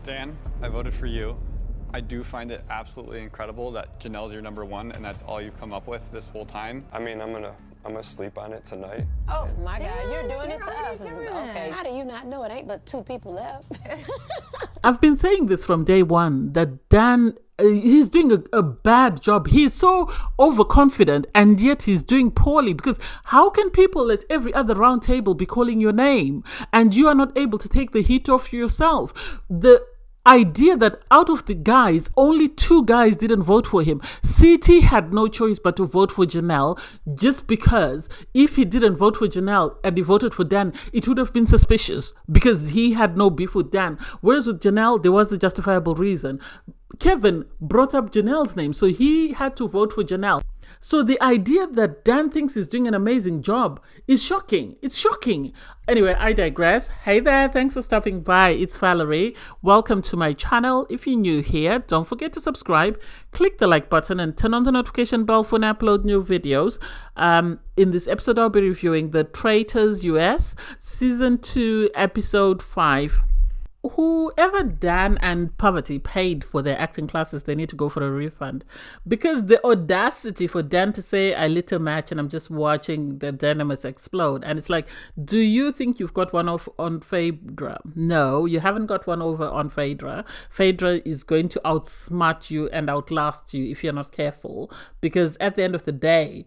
Dan, I voted for you. I do find it absolutely incredible that Janelle's your number one and that's all you've come up with this whole time. I mean, I'm gonna sleep on it tonight. Oh my God, you're doing it to us. Okay. How do you not know it ain't but 2 people left? I've been saying this from day one that Dan, he's doing a bad job. He's so overconfident and yet he's doing poorly, because how can people at every other round table be calling your name and you are not able to take the heat off yourself? The idea that out of the guys, only 2 guys didn't vote for him. CT had no choice but to vote for Janelle, just because if he didn't vote for Janelle and he voted for Dan, it would have been suspicious because he had no beef with Dan. Whereas with Janelle, there was a justifiable reason. Kevin brought up Janelle's name, so he had to vote for Janelle. So the idea that Dan thinks he's doing an amazing job is shocking. It's shocking. Anyway, I digress. Hey there, thanks for stopping by. It's Valerie. Welcome to my channel. If you're new here, don't forget to subscribe, click the like button and turn on the notification bell for when I upload new videos. In this episode, I'll be reviewing the Traitors US Season 2, Episode 5. Whoever Dan and Poverty paid for their acting classes, they need to go for a refund, because the audacity for Dan to say, I lit a match and I'm just watching the dynamites explode. And it's like, do you think you've got one off on Phaedra? No, you haven't got one over on Phaedra. Phaedra is going to outsmart you and outlast you if you're not careful, because at the end of the day,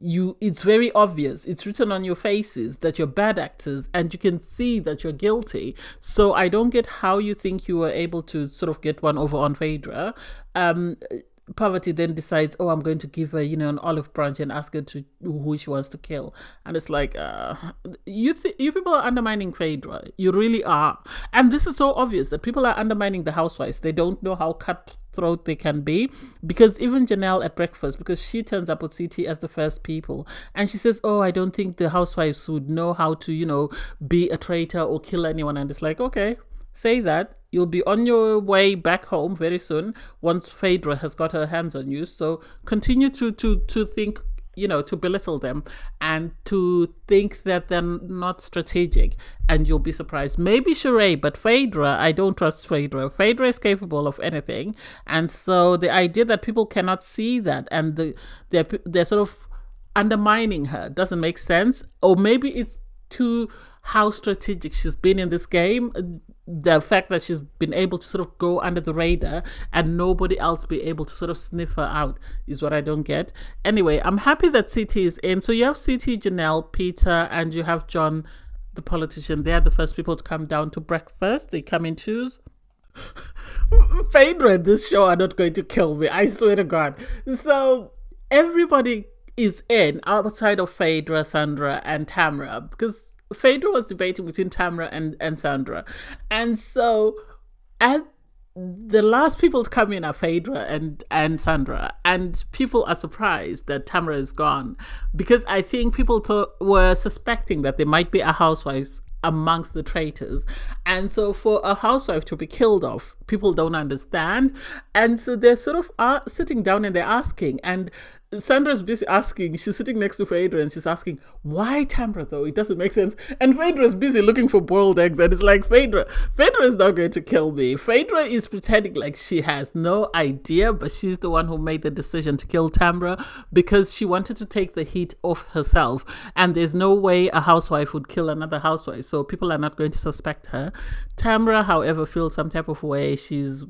it's very obvious, it's written on your faces that you're bad actors and you can see that you're guilty. So I don't get how you think you were able to sort of get one over on Phaedra. Poverty then decides, oh, I'm going to give her, an olive branch and ask her to who she wants to kill. And it's like, you people are undermining Phaedra. You really are. And this is so obvious that people are undermining the housewives. They don't know how cutthroat they can be, because even Janelle at breakfast, because she turns up with CT as the first people, and she says, oh, I don't think the housewives would know how to, be a traitor or kill anyone. And it's like, okay, say that. You'll be on your way back home very soon once Phaedra has got her hands on you. So continue to think, to belittle them and to think that they're not strategic, and you'll be surprised. Maybe Sheree, but Phaedra, I don't trust Phaedra. Phaedra is capable of anything. And so the idea that people cannot see that and they're sort of undermining her doesn't make sense. Or maybe it's too how strategic she's been in this game. The fact that she's been able to sort of go under the radar and nobody else be able to sort of sniff her out is what I don't get. Anyway, I'm happy that CT is in. So you have CT, Janelle, Peter, and you have John, the politician. They're the first people to come down to breakfast. They come in twos. Phaedra and this show are not going to kill me, I swear to God. So everybody is in outside of Phaedra, Sandra, and Tamra, because Phaedra was debating between Tamra and Sandra. And so at the last people to come in are Phaedra and Sandra. And people are surprised that Tamra is gone, because I think people were suspecting that there might be a housewife amongst the traitors. And so for a housewife to be killed off, people don't understand. And so they're sort of sitting down and they're asking. And Sandra's busy asking, she's sitting next to Phaedra and she's asking, why Tamra though? It doesn't make sense. And Phaedra's busy looking for boiled eggs, and it's like, Phaedra is not going to kill me. Phaedra is pretending like she has no idea, but she's the one who made the decision to kill Tamra because she wanted to take the heat off herself. And there's no way a housewife would kill another housewife, so people are not going to suspect her. Tamra, however, feels some type of way. She's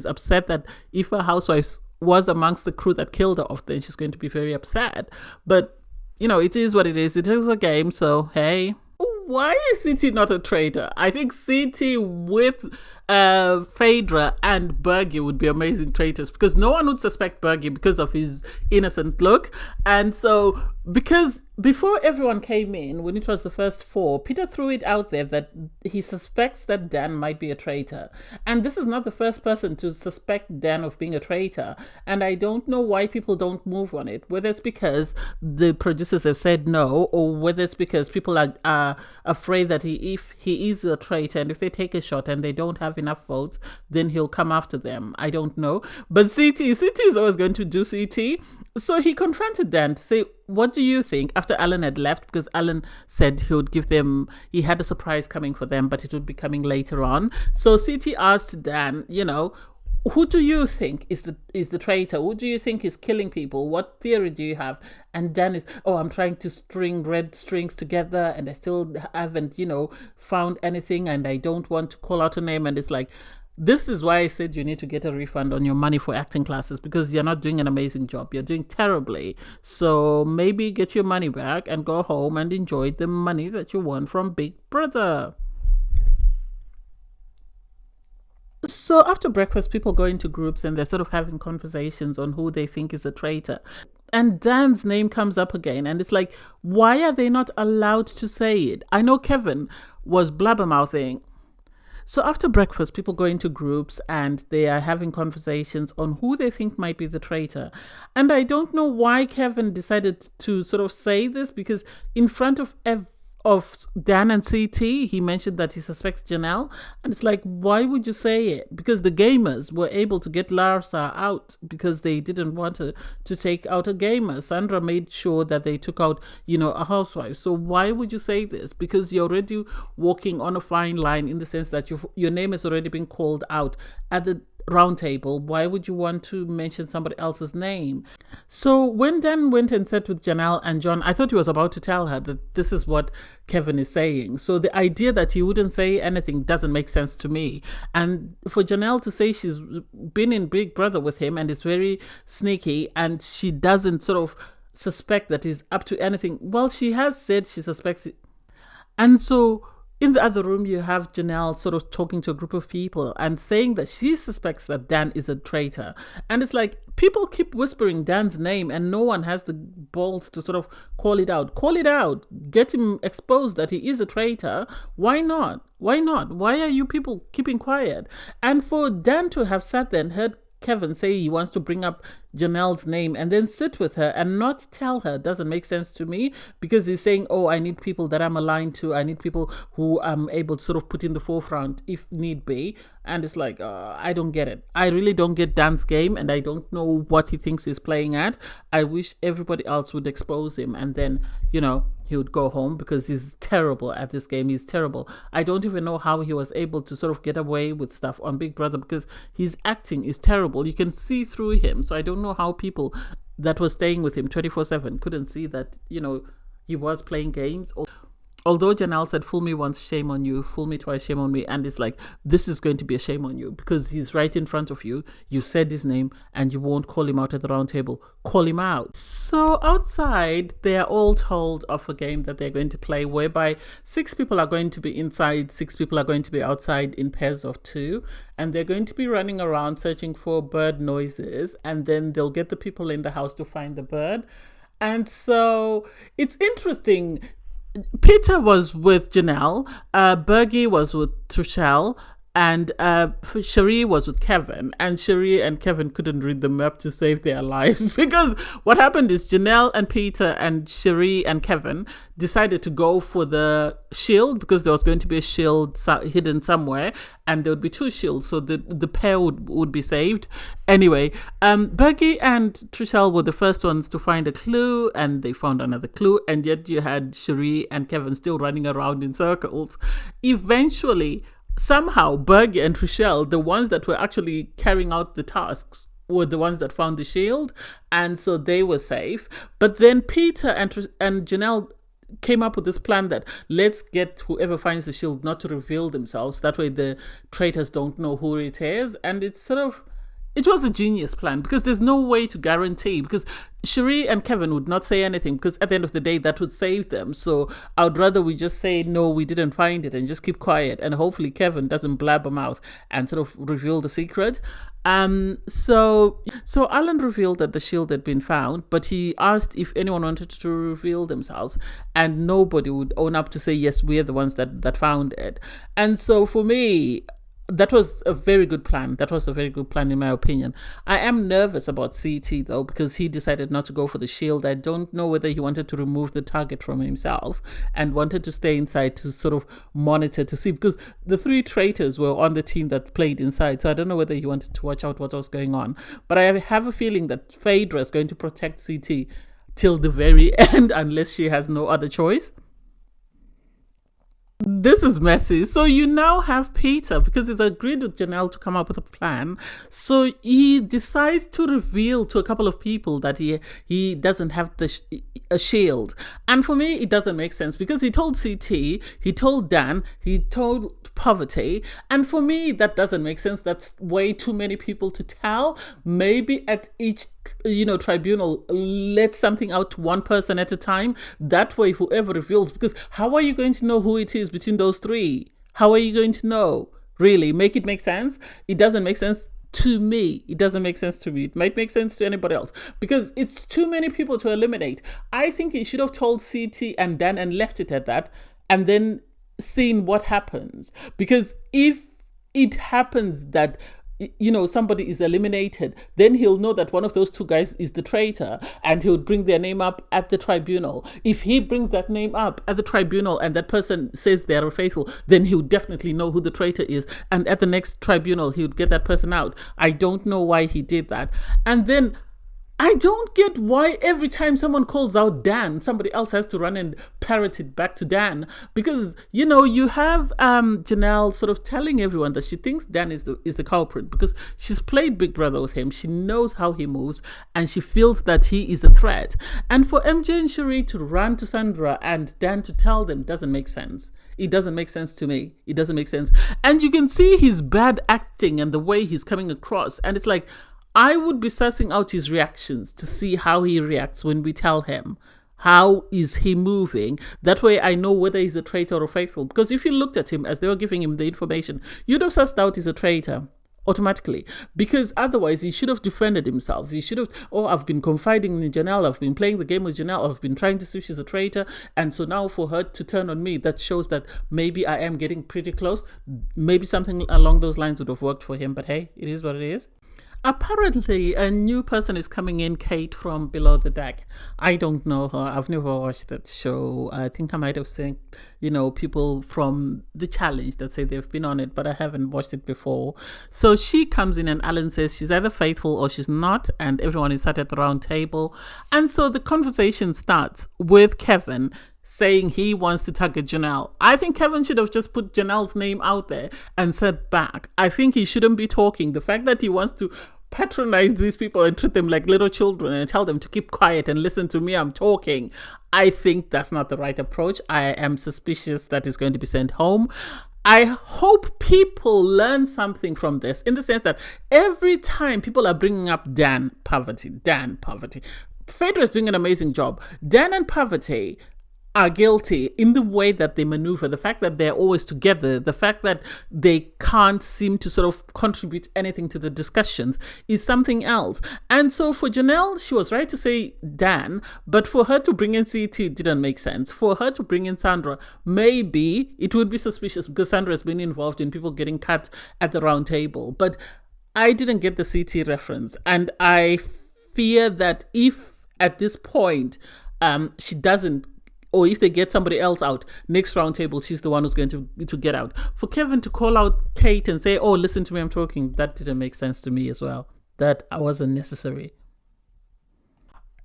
upset that if a housewife was amongst the crew that killed her off, then she's going to be very upset. But, it is what it is. It is a game, so hey. Why is CT not a traitor? I think CT with Phaedra and Bergie would be amazing traitors, because no one would suspect Bergie because of his innocent look. And so, because before everyone came in, when it was the first 4, Peter threw it out there that he suspects that Dan might be a traitor. And this is not the first person to suspect Dan of being a traitor. And I don't know why people don't move on it, whether it's because the producers have said no, or whether it's because people are afraid that if he is a traitor, and if they take a shot and they don't have enough votes, then he'll come after them. I don't know. But CT is always going to do CT. So he confronted Dan to say, what do you think, after Alan had left, because Alan said he would give them, he had a surprise coming for them, but it would be coming later on. So CT asked Dan, who do you think is the traitor? Who do you think is killing people? What theory do you have? And Dan is, I'm trying to string red strings together and I still haven't, found anything and I don't want to call out a name. And it's like, this is why I said you need to get a refund on your money for acting classes, because you're not doing an amazing job. You're doing terribly. So maybe get your money back and go home and enjoy the money that you won from Big Brother. So after breakfast, people go into groups and they're sort of having conversations on who they think is a traitor. And Dan's name comes up again. And it's like, why are they not allowed to say it? I know Kevin was blabbermouthing. So after breakfast, people go into groups and they are having conversations on who they think might be the traitor. And I don't know why Kevin decided to sort of say this, because in front of Dan and CT, he mentioned that he suspects Janelle. And it's like, why would you say it? Because the gamers were able to get Larsa out because they didn't want to take out a gamer. Sandra made sure that they took out, a housewife. So why would you say this? Because you're already walking on a fine line in the sense that your name has already been called out at the round table. Why would you want to mention somebody else's name? So when Dan went and sat with Janelle and John, I thought he was about to tell her that this is what Kevin is saying. So the idea that he wouldn't say anything doesn't make sense to me. And for Janelle to say she's been in Big Brother with him and is very sneaky and she doesn't sort of suspect that he's up to anything. Well, she has said she suspects it. And so in the other room, you have Janelle sort of talking to a group of people and saying that she suspects that Dan is a traitor. And it's like, people keep whispering Dan's name and no one has the balls to sort of call it out. Call it out. Get him exposed that he is a traitor. Why not? Why not? Why are you people keeping quiet? And for Dan to have sat there and heard Kevin say he wants to bring up Janelle's name and then sit with her and not tell her doesn't make sense to me, because he's saying, I need people that I'm aligned to. I need people who I'm able to sort of put in the forefront if need be. And it's like, I don't get it. I really don't get Dan's game and I don't know what he thinks he's playing at. I wish everybody else would expose him and then, he would go home, because he's terrible at this game. He's terrible. I don't even know how he was able to sort of get away with stuff on Big Brother, because his acting is terrible. You can see through him. So I don't know how people that were staying with him 24/7 couldn't see that, he was playing games. Although Janelle said, fool me once, shame on you, fool me twice, shame on me. And it's like, this is going to be a shame on you, because he's right in front of you. You said his name and you won't call him out at the round table. Call him out. So outside, they are all told of a game that they're going to play, whereby 6 people are going to be inside, 6 people are going to be outside in pairs of 2. And they're going to be running around searching for bird noises. And then they'll get the people in the house to find the bird. And so it's interesting. Peter was with Janelle, Bergie was with Trishelle, and Cherie was with Kevin. And Cherie and Kevin couldn't read the map to save their lives, because what happened is Janelle and Peter and Cherie and Kevin decided to go for the shield, because there was going to be a shield hidden somewhere, and there would be 2 shields, so the pair would be saved. Anyway, Bergie and Trishelle were the first ones to find a clue, and they found another clue, and yet you had Cherie and Kevin still running around in circles. Eventually, somehow, Bergie and Trishelle, the ones that were actually carrying out the tasks, were the ones that found the shield, and so they were safe. But then Peter and Janelle came up with this plan that let's get whoever finds the shield not to reveal themselves. That way the traitors don't know who it is. And it's sort of, it was a genius plan, because there's no way to guarantee, because Cherie and Kevin would not say anything, because at the end of the day, that would save them. So I would rather we just say, no, we didn't find it, and just keep quiet. And hopefully Kevin doesn't blabber mouth and sort of reveal the secret. So Alan revealed that the shield had been found, but he asked if anyone wanted to reveal themselves, and nobody would own up to say, yes, we are the ones that found it. And so for me, that was a very good plan. That was a very good plan, in my opinion. I am nervous about CT, though, because he decided not to go for the shield. I don't know whether he wanted to remove the target from himself and wanted to stay inside to sort of monitor to see, because the 3 traitors were on the team that played inside. So I don't know whether he wanted to watch out what was going on. But I have a feeling that Phaedra is going to protect CT till the very end, unless she has no other choice. This is messy. So you now have Peter, because he's agreed with Janelle to come up with a plan. So he decides to reveal to a couple of people that he doesn't have a shield. And for me, it doesn't make sense, because he told CT, he told Dan, he told Poverty, and for me that doesn't make sense. That's way too many people to tell. Maybe at each tribunal, let something out to one person at a time. That way whoever reveals, because how are you going to know who it is between those 3? How are you going to know? Really, make it make sense? It doesn't make sense to me. It doesn't make sense to me. It might make sense to anybody else, because it's too many people to eliminate. I think he should have told CT and Dan and left it at that, and then seen what happens. Because if it happens that somebody is eliminated, then he'll know that one of those 2 guys is the traitor, and he'll bring their name up at the tribunal. If he brings that name up at the tribunal and that person says they are faithful, then he'll definitely know who the traitor is, and at the next tribunal he would get that person out. I don't know why he did that. And then I don't get why every time someone calls out Dan, somebody else has to run and parrot it back to Dan. Because, you have Janelle sort of telling everyone that she thinks Dan is the culprit, because she's played Big Brother with him. She knows how he moves, and she feels that he is a threat. And for MJ and Cherie to run to Sandra and Dan to tell them doesn't make sense. It doesn't make sense to me. It doesn't make sense. And you can see his bad acting and the way he's coming across. And it's like, I would be sussing out his reactions to see how he reacts when we tell him. How is he moving? That way I know whether he's a traitor or faithful. Because if you looked at him as they were giving him the information, you'd have sussed out he's a traitor automatically. Because otherwise he should have defended himself. He should have, I've been confiding in Janelle, I've been playing the game with Janelle, I've been trying to see if she's a traitor, and so now for her to turn on me, that shows that maybe I am getting pretty close. Maybe something along those lines would have worked for him, but hey, it is what it is. Apparently, a new person is coming in, Kate from Below the Deck. I don't know her. I've never watched that show. I think I might have seen, people from The Challenge that say they've been on it, but I haven't watched it before. So she comes in and Alan says she's either faithful or she's not, and everyone is sat at the round table. And so the conversation starts with Kevin saying he wants to target Janelle. I think Kevin should have just put Janelle's name out there and said back. I think he shouldn't be talking. The fact that he wants to patronize these people and treat them like little children and tell them to keep quiet and listen to me, I'm talking, I think that's not the right approach. I am suspicious that he's going to be sent home. I hope people learn something from this, in the sense that every time people are bringing up Dan Poverty, Phaedra is doing an amazing job. Dan and Poverty are guilty in the way that they maneuver, the fact that they're always together, the fact that they can't seem to sort of contribute anything to the discussions is something else. And so for Janelle, she was right to say Dan, but for her to bring in CT, it didn't make sense. For her to bring in Sandra, maybe it would be suspicious, because Sandra has been involved in people getting cut at the round table. But I didn't get the CT reference, and I fear that if at this point she doesn't, or if they get somebody else out, next round table, she's the one who's going to get out. For Kevin to call out Kate and say, listen to me, I'm talking, that didn't make sense to me as well. That wasn't necessary.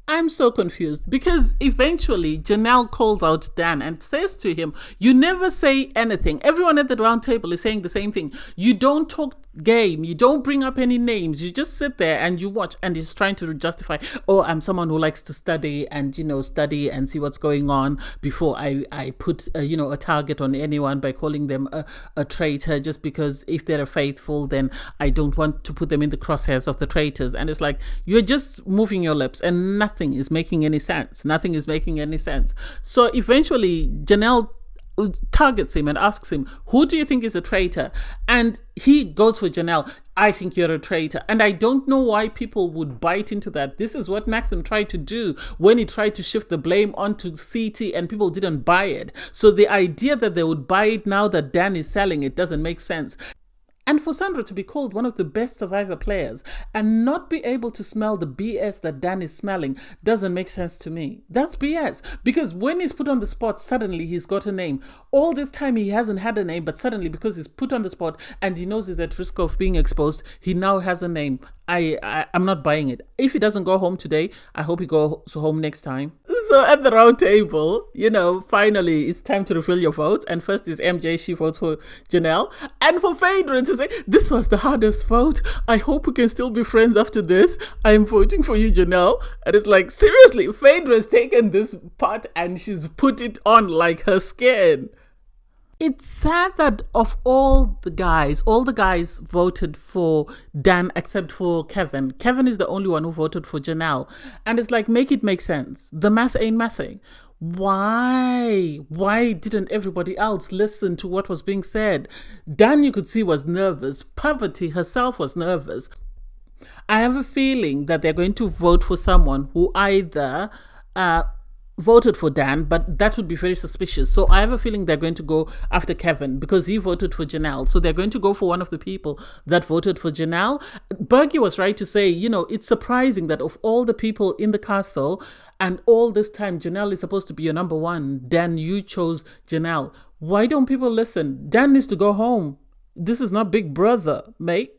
I'm so confused, because eventually Janelle calls out Dan and says to him, you never say anything. Everyone at the round table is saying the same thing. You don't talk game. You don't bring up any names. You just sit there and you watch, and he's trying to justify, I'm someone who likes to study and, study and see what's going on before I put, a target on anyone by calling them a traitor, just because if they're faithful, then I don't want to put them in the crosshairs of the traitors. And it's like, you're just moving your lips and nothing is making any sense. Nothing is making any sense. So eventually Janelle targets him and asks him, who do you think is a traitor? And he goes for Janelle. I think you're a traitor. And I don't know why people would bite into that. This is what Maxim tried to do when he tried to shift the blame onto CT, and people didn't buy it. So the idea that they would buy it now that Dan is selling it doesn't make sense. And for Sandra to be called one of the best Survivor players and not be able to smell the BS that Dan is smelling doesn't make sense to me. That's BS. Because when he's put on the spot, suddenly he's got a name. All this time he hasn't had a name, but suddenly because he's put on the spot and he knows he's at risk of being exposed, he now has a name. I'm not buying it. If he doesn't go home today, I hope he goes home next time. So at the round table, finally it's time to reveal your votes. And first is MJ. She votes for Janelle. And for Phaedra to say, this was the hardest vote. I hope we can still be friends after this. I'm voting for you, Janelle. And it's like, seriously, Phaedra's taken this part and she's put it on like her skin. It's sad that of all the guys voted for Dan except for Kevin. Kevin is the only one who voted for Janelle. And it's like, make it make sense. The math ain't mathing. Why? Why didn't everybody else listen to what was being said? Dan, you could see, was nervous. Poverty herself was nervous. I have a feeling that they're going to vote for someone who either voted for Dan, but that would be very suspicious. So I have a feeling they're going to go after Kevin because he voted for Janelle. So they're going to go for one of the people that voted for Janelle. Bergie was right to say, it's surprising that of all the people in the castle and all this time, Janelle is supposed to be your number one. Dan, you chose Janelle. Why don't people listen? Dan needs to go home. This is not Big Brother, mate.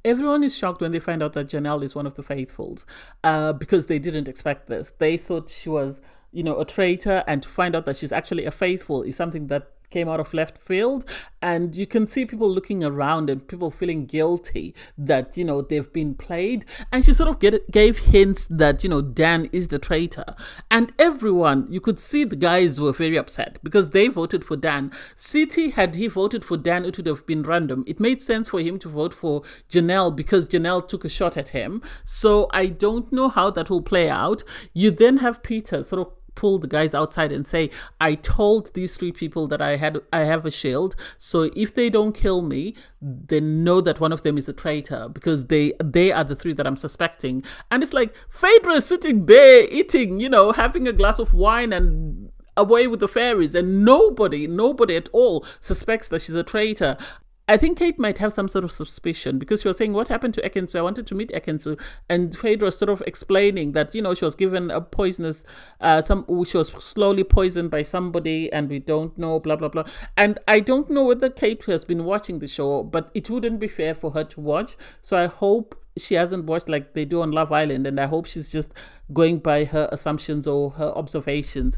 Everyone is shocked when they find out that Janelle is one of the faithfuls because they didn't expect this. They thought she was, a traitor, and to find out that she's actually a faithful is something that came out of left field. And you can see people looking around and people feeling guilty that, they've been played. And she sort of gave hints that, Dan is the traitor. And everyone, you could see the guys were very upset because they voted for Dan. City, had he voted for Dan, it would have been random. It made sense for him to vote for Janelle because Janelle took a shot at him. So I don't know how that will play out. You then have Peter sort of pull the guys outside and say, I told these three people that I have a shield, so if they don't kill me, they know that one of them is a traitor because they are the three that I'm suspecting. And it's like, Phaedra is sitting there eating, having a glass of wine and away with the fairies, and nobody at all suspects that she's a traitor. I think Kate might have some sort of suspicion because she was saying, what happened to Ekinsu? I wanted to meet Ekinsu. And Phaedra was sort of explaining that, she was given a poisonous, she was slowly poisoned by somebody and we don't know, blah, blah, blah. And I don't know whether Kate has been watching the show, but it wouldn't be fair for her to watch. So I hope she hasn't watched like they do on Love Island, and I hope she's just going by her assumptions or her observations.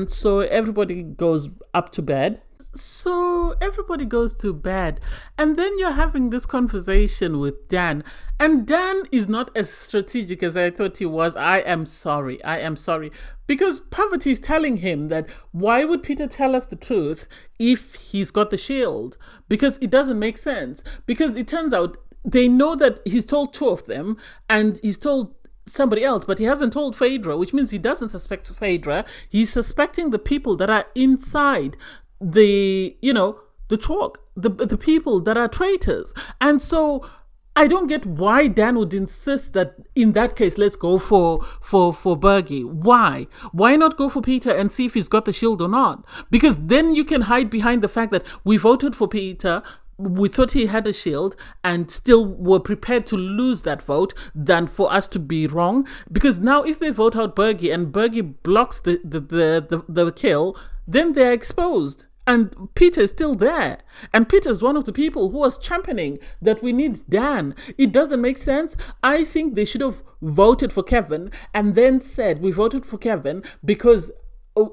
So everybody goes up to bed. And then you're having this conversation with Dan, and Dan is not as strategic as I thought he was. I am sorry, because Poverty is telling him that why would Peter tell us the truth if he's got the shield? Because it doesn't make sense, because it turns out they know that he's told two of them and he's told somebody else, but he hasn't told Phaedra, which means he doesn't suspect Phaedra. He's suspecting the people that are inside the chalk, the people that are traitors. And so I don't get why Dan would insist that in that case, let's go for Bergie. Why not go for Peter and see if he's got the shield or not? Because then you can hide behind the fact that we voted for Peter, we thought he had a shield, and still were prepared to lose that vote than for us to be wrong. Because now if they vote out Bergie and Bergie blocks the kill, then they're exposed. And Peter is still there. And Peter is one of the people who was championing that we need Dan. It doesn't make sense. I think they should have voted for Kevin and then said, we voted for Kevin because,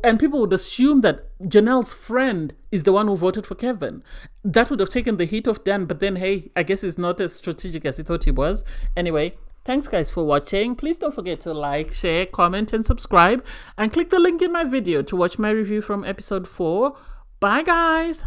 and people would assume that Janelle's friend is the one who voted for Kevin. That would have taken the heat off Dan, but then, hey, I guess it's not as strategic as he thought he was. Anyway, thanks guys for watching. Please don't forget to like, share, comment, and subscribe. And click the link in my video to watch my review from episode 4. Bye guys!